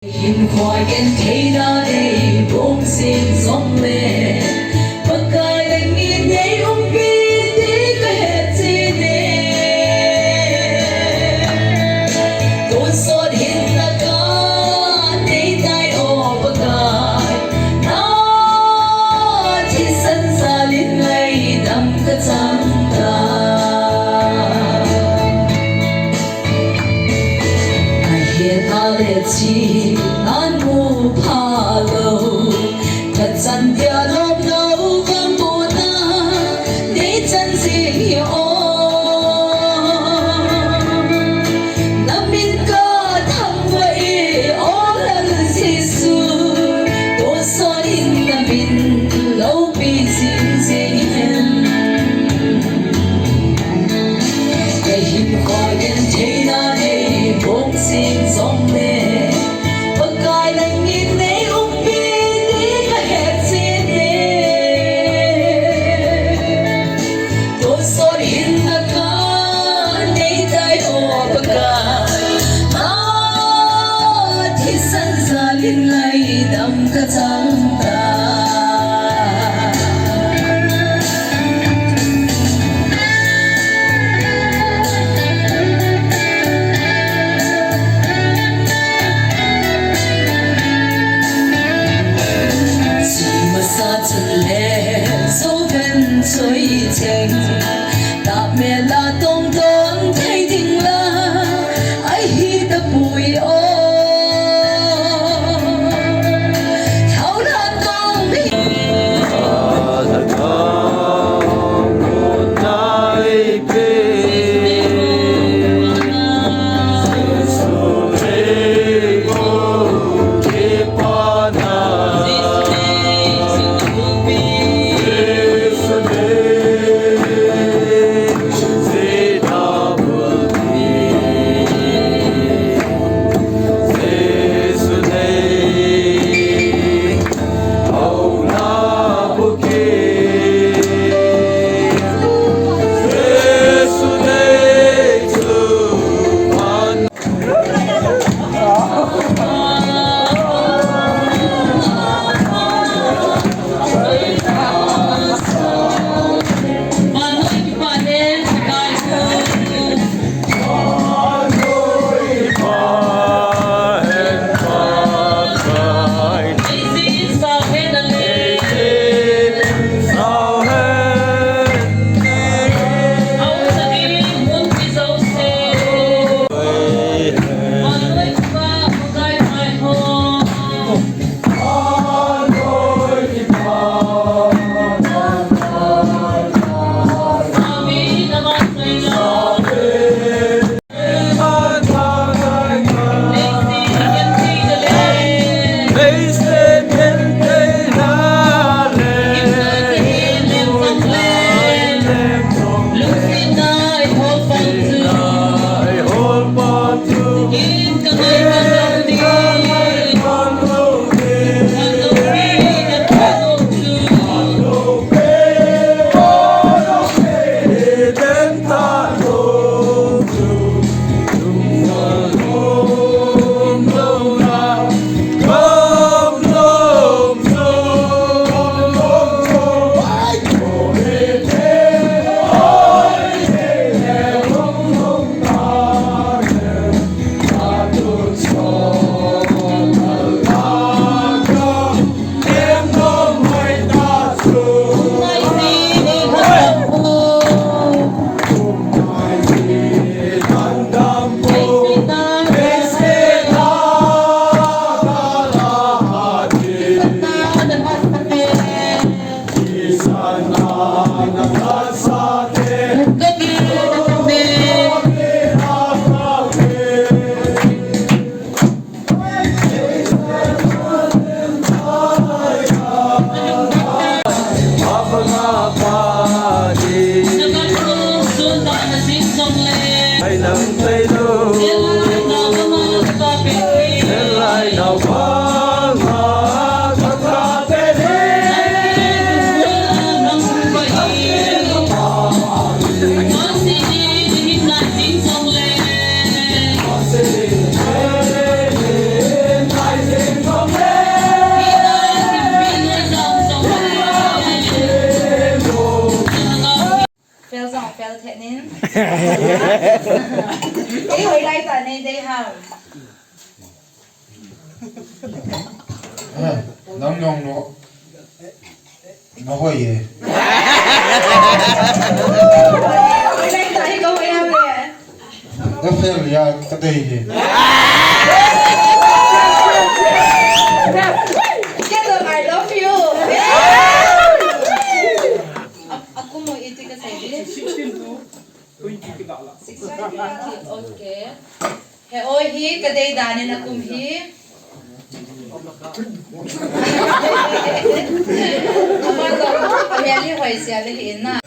Nhìn khỏi kênh thấy đó đây bông xin giống mẹ bất cài đánh nhìn thấy ông kia tí cái hết gì nè tôi xót hiện ta có tí tay ô bất cài nó chỉ sân xa lên ngày đâm cái trắng ta ai hiện ta lệ chi nan mu pha lâu thật chân tia lốp lâu cam bùa ta để chân gì hiểu nắm min ca thăm vậy ô lần gì su tôi so in nắm min lâu bị xin gì hen cái hình khỏi đến thế nào đây bông xin giống mẹ ngày đâm cả trắng ta chỉ mà xa chân lệ dấu bên trôi chênh ta mẹ là tông tông thấy tình là ai hi ta bùi ô Ê hồi đây tận này đây hả? Nóng nhông nó hơi gì Hồi đây tận này có mấy em nè? nó phê là cái đây gì Get them, I love you. Aku mau itu ke saya. 16 okay. He oi hi kadai dani na kum hi. Ama to ameli hoi sia le hi na.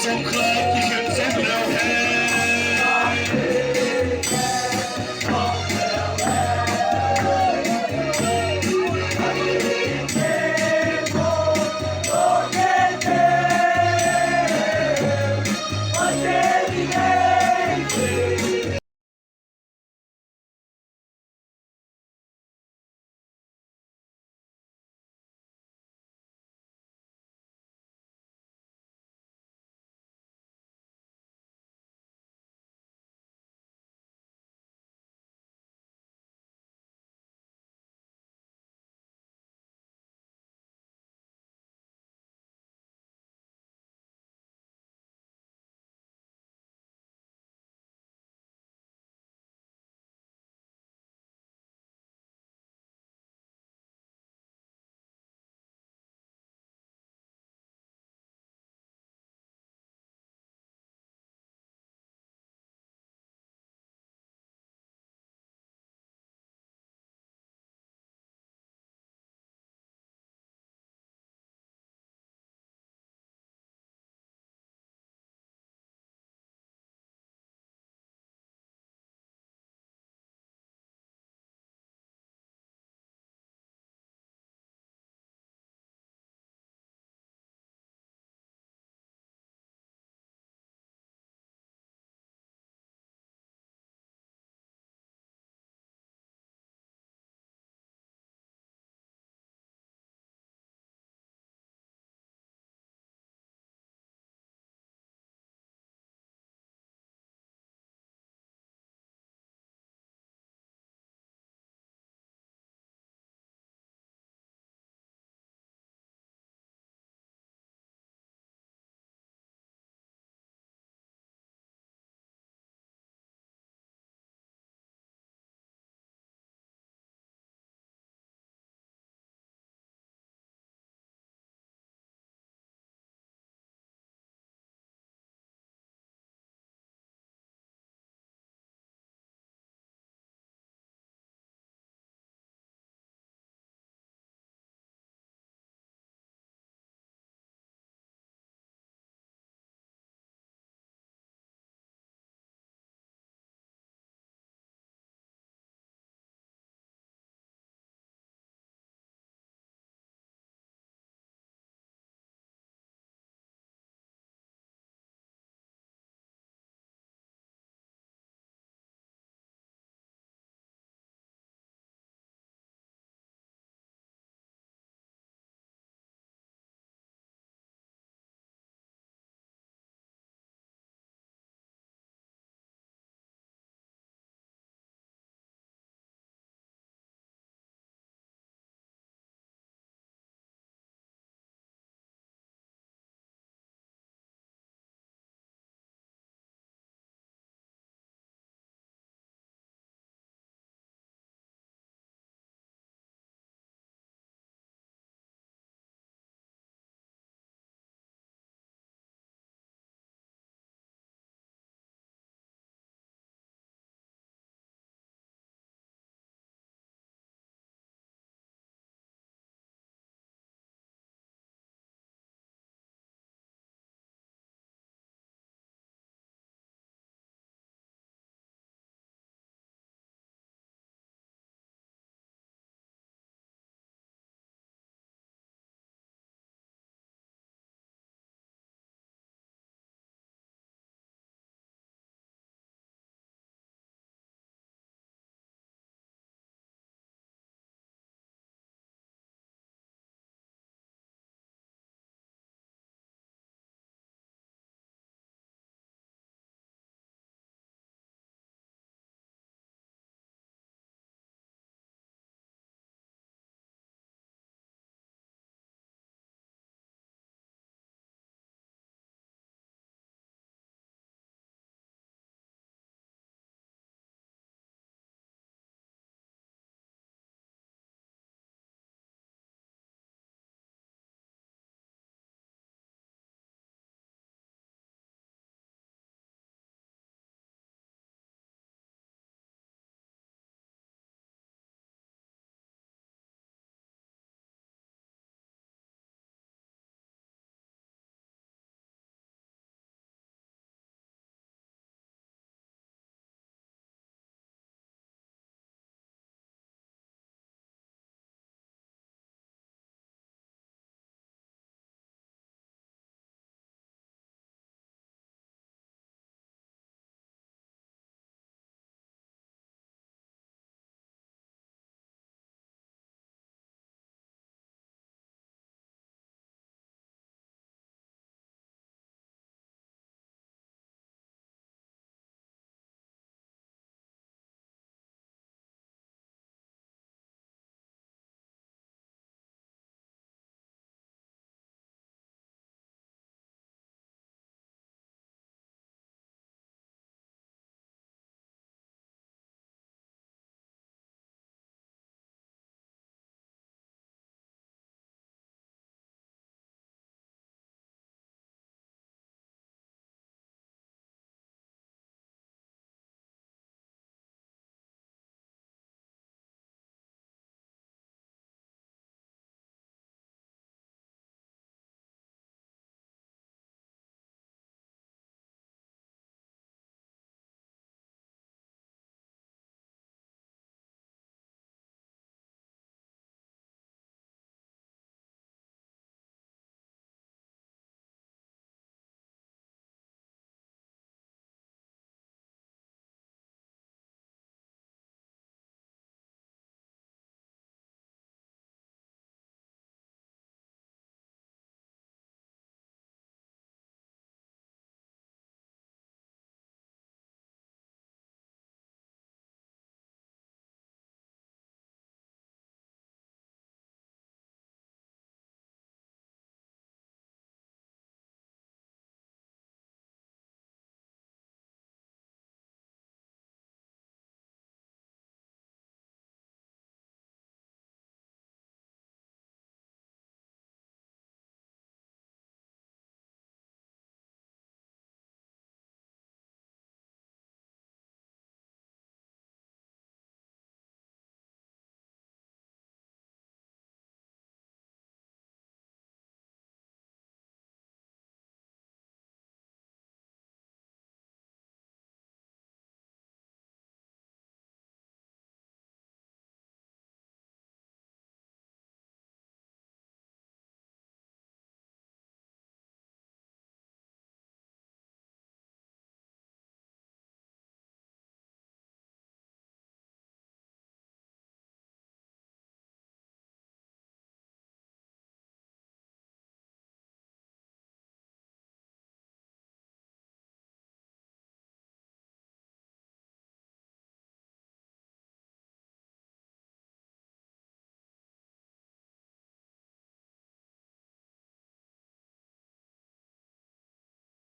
Song